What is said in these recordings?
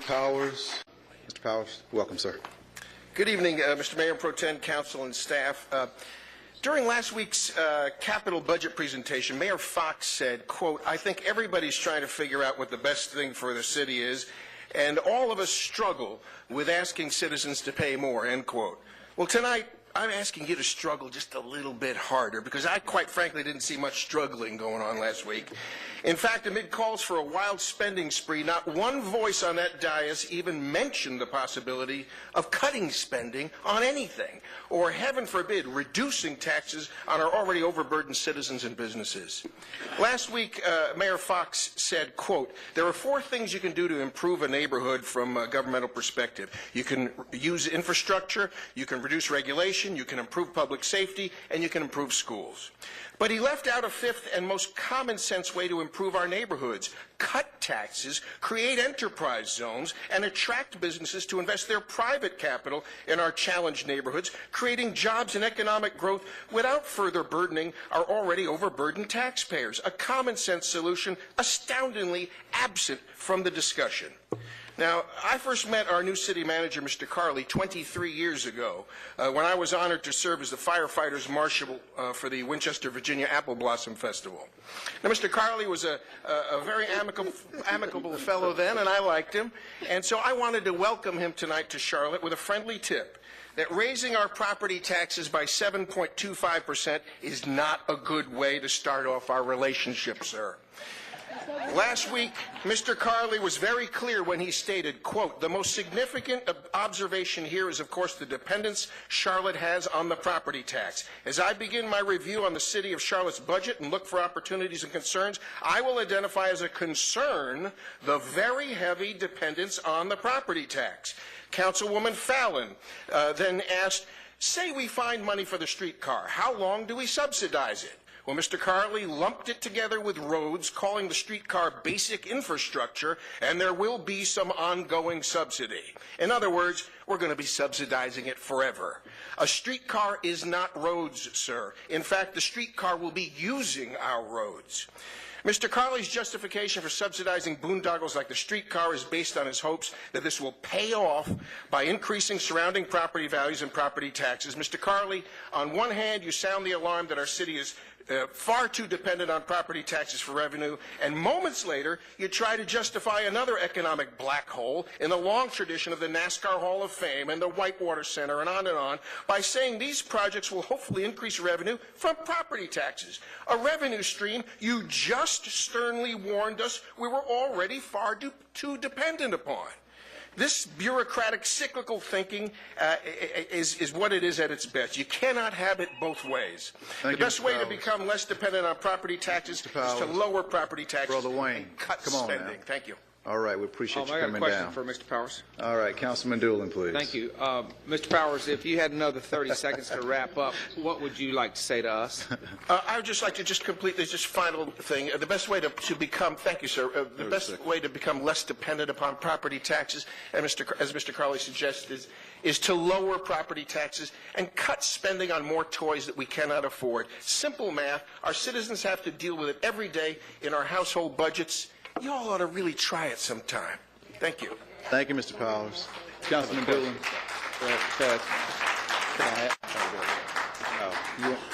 Powers. Mr. Powers, welcome, sir. Good evening, Mr. Mayor, Pro Tem, Council, and staff. During last week's capital budget presentation, Mayor Fox said, quote, "I think everybody's trying to figure out what the best thing for the city is, and all of us struggle with asking citizens to pay more," end quote. Well, tonight, I'm asking you to struggle just a little bit harder, because I, quite frankly, didn't see much struggling going on last week. In fact, amid calls for a wild spending spree, not one voice on that dais even mentioned the possibility of cutting spending on anything, or, heaven forbid, reducing taxes on our already overburdened citizens and businesses. Last week, Mayor Fox said, quote, "There are 4 things you can do to improve a neighborhood from a governmental perspective. You can use infrastructure, you can reduce regulation, you can improve public safety, and you can improve schools." But he left out a 5th and most common sense way to improve our neighborhoods: cut taxes, create enterprise zones, and attract businesses to invest their private capital in our challenged neighborhoods, creating jobs and economic growth without further burdening our already overburdened taxpayers. A common sense solution astoundingly absent from the discussion. Now, I first met our new city manager, Mr. Carley, 23 years ago, when I was honored to serve as the firefighters marshal for the Winchester, Virginia Apple Blossom Festival. Now, Mr. Carley was a very amicable fellow then, and I liked him, and so I wanted to welcome him tonight to Charlotte with a friendly tip that raising our property taxes by 7.25% is not a good way to start off our relationship, sir. Last week, Mr. Carley was very clear when he stated, quote, "The most significant observation here is, of course, the dependence Charlotte has on the property tax. As I begin my review on the City of Charlotte's budget and look for opportunities and concerns, I will identify as a concern the very heavy dependence on the property tax." Councilwoman Fallon then asked, "Say we find money for the streetcar. How long do we subsidize it?" Well, Mr. Carley lumped it together with roads, calling the streetcar basic infrastructure, and there will be some ongoing subsidy. In other words, we're going to be subsidizing it forever. A streetcar is not roads, sir. In fact, the streetcar will be using our roads. Mr. Carley's justification for subsidizing boondoggles like the streetcar is based on his hopes that this will pay off by increasing surrounding property values and property taxes. Mr. Carley, on one hand, you sound the alarm that our city is far too dependent on property taxes for revenue, and moments later, you try to justify another economic black hole in the long tradition of the NASCAR Hall of Fame and the Whitewater Center and on by saying these projects will hopefully increase revenue from property taxes, a revenue stream you just sternly warned us we were already far too dependent upon. This bureaucratic cyclical thinking is what it is at its best. You cannot have it both ways. The best way to become less dependent on property taxes is to lower property taxes and cut spending. Thank you. All right, we appreciate you coming down. I got a question for Mr. Powers. All right, Councilman Doolin, please. Thank you. Mr. Powers, if you had another 30 seconds to wrap up, what would you like to say to us? I would just like to complete this final thing. The best way to become, thank you, sir, the best way to become less dependent upon property taxes, and as Mr. Carley suggested, is to lower property taxes and cut spending on more toys that we cannot afford. Simple math. Our citizens have to deal with it every day in our household budgets. You all ought to really try it sometime. Thank you. Thank you, Mr. Powers. Councilman Doolin.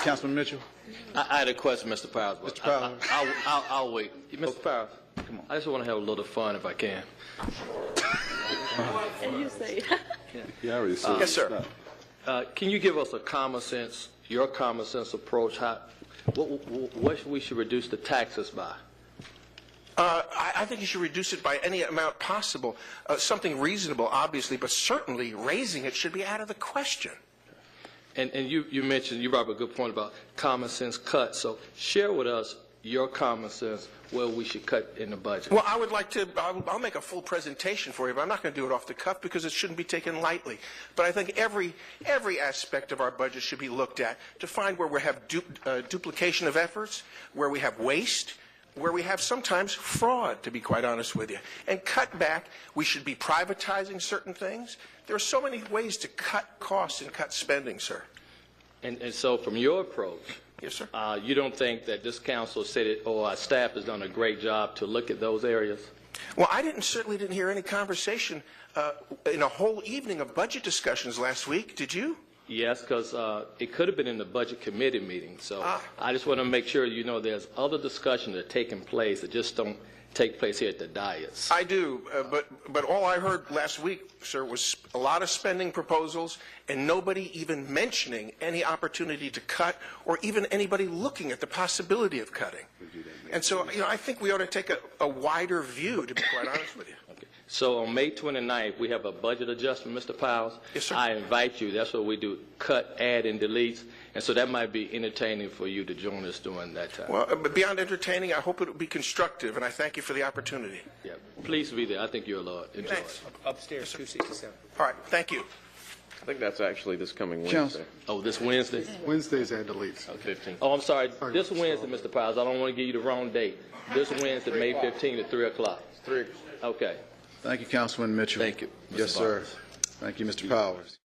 Councilman Mitchell. I had a question, Mr. Powers. Mr. Powers. I'll wait. Mr. Powers, come on. I just want to have a little fun if I can. And you say Yeah, I already said yes, sir. Can you give us your common sense approach, what we should reduce the taxes by? I think you should reduce it by any amount possible. Something reasonable, obviously, but certainly raising it should be out of the question. And you mentioned, you brought up a good point about common sense cuts. So share with us your common sense where we should cut in the budget. Well, I would like to, I'll make a full presentation for you, but I'm not going to do it off the cuff because it shouldn't be taken lightly. But I think every aspect of our budget should be looked at to find where we have duplication of efforts, where we have waste, where we have sometimes fraud, to be quite honest with you, and cut back. We should be privatizing certain things. There are so many ways to cut costs and cut spending, sir. And so from your approach, yes, sir. You don't think that this council said it, or our staff has done a great job to look at those areas? Well, I certainly didn't hear any conversation in a whole evening of budget discussions last week. Did you? Yes, because it could have been in the Budget Committee meeting. So I just want to make sure you know there's other discussions that are taking place that just don't take place here at the dais. I do, but all I heard last week, sir, was a lot of spending proposals and nobody even mentioning any opportunity to cut or even anybody looking at the possibility of cutting. And so, I think we ought to take a wider view, to be quite honest with you. Okay. So on May 29th, we have a budget adjustment, Mr. Powers. Yes, sir. I invite you. That's what we do, cut, add, and delete. And so that might be entertaining for you to join us during that time. Well, but beyond entertaining, I hope it will be constructive, and I thank you for the opportunity. Yeah. Please be there. I think you'll enjoy Thanks. it. Upstairs, 267. All right, thank you. I think that's actually this coming Wednesday. Counsel. Oh, this Wednesday? Wednesdays and deletes. 15th. Oh, I'm sorry. This Wednesday, Mr. Powers. I don't want to give you the wrong date. This Wednesday, May 15th at 3 o'clock. 3. Okay. Thank you, Councilman Mitchell. Thank you, Mr. Yes, sir. Powers. Thank you, Mr. Powers.